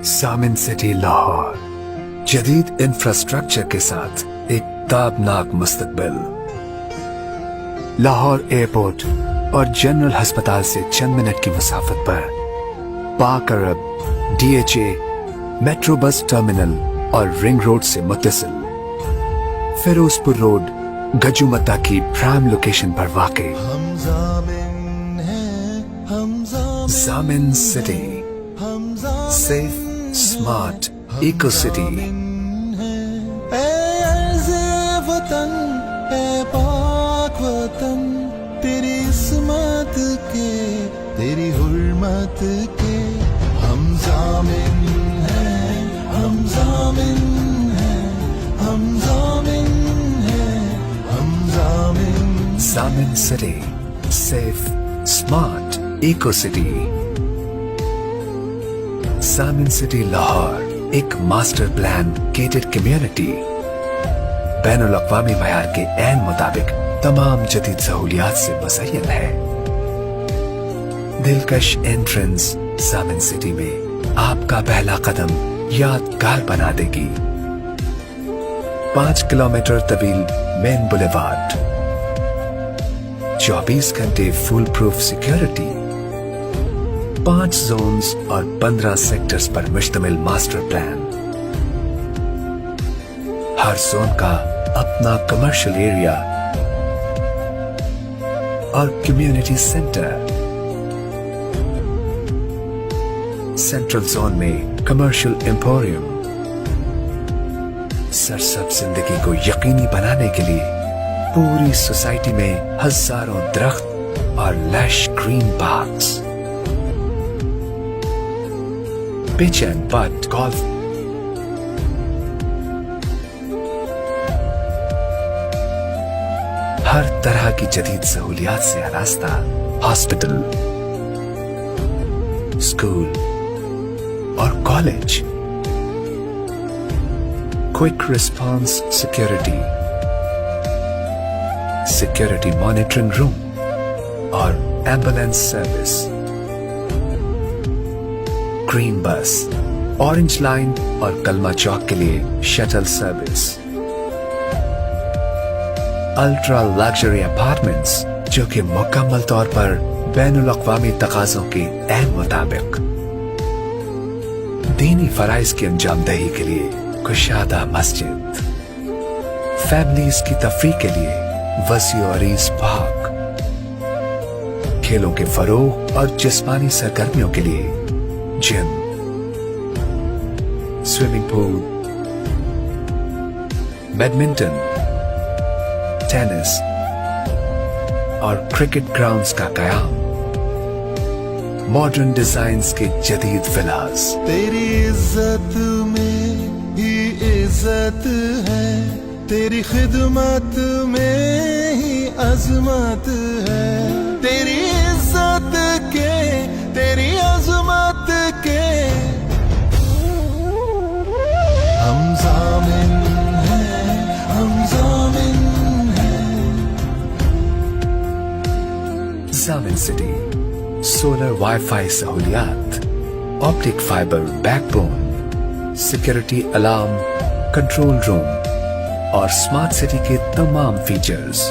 सामिन city Lahore जदीद infrastructure के साथ एक ताबनाक मुस्तकबिल। लाहौर एयरपोर्ट और जनरल अस्पताल से चंद मिनट की मुसाफत पर पाक अरब, DHA, मेट्रो बस टर्मिनल और रिंग रोड से मुत्तसिल फिरोजपुर रोड गजुमता की प्राइम लोकेशन पर वाक़ई Zameen city, safe smart eco city. तेरी इस्मत के, तेरी हुर्मत के हम जामिन हैं, हम जामिन हैं, हम जामिन हैं, हम जामिन। जामिन city, safe smart eco city. Zameen city Lahore एक मास्टर प्लान गेटेड कम्युनिटी, बैनुल अक़वामी मयार के ऐन मुताबिक तमाम जदीद सहूलियात से मुज़य्यन है। दिलकश एंट्रेंस जामिन सिटी में आपका पहला कदम यादगार बना देगी। 5 किलोमीटर तवील मेन बुलेवार्ड, 24 घंटे फुल प्रूफ सिक्योरिटी, 5 जोन्स और 15 सेक्टर्स पर मुश्तमिल मास्टर प्लान। हर जोन का अपना कमर्शियल एरिया और कम्युनिटी सेंटर। सेंट्रल जोन में कमर्शियल एम्पोरियम। सरसब्ज जिंदगी को यकीनी बनाने के लिए पूरी सोसाइटी में हजारों दरख्त और lush green parks, pitch and पट गोल्फ, हर तरह की जदीद सहूलियात से आरास्ता हॉस्पिटल, स्कूल और college, quick response security, security monitoring room और एम्बुलेंस सर्विस, ग्रीन बस, ऑरेंज लाइन और कलमा चौक के लिए shuttle service, ultra luxury apartments जो कि मुकम्मल तौर पर बैनुल अक़वामी तकाज़ों के ऐन मुताबिक, दीनी फराइज की अंजामदही के लिए कुशादा मस्जिद, फैमिलीज की तफरीह के लिए वसी और अरीज पार्क, खेलों के फरोग और जिस्मानी सरगर्मियों के लिए gym, swimming pool, badminton, tennis और क्रिकेट ग्राउंड्स का कयाम, मॉडर्न डिजाइन्स के जदीद विलास। तेरी इज्जत में ही इज्जत है, तेरी खिदमत में ही अजमत है। तेरी इज्जत के, तेरी अजमत के हम जामिन हैं, हम जामिन। जामिन सिटी, सोलर वाईफाई सहूलियात, optic fiber backbone, security alarm, control room और स्मार्ट सिटी के तमाम फीचर्स।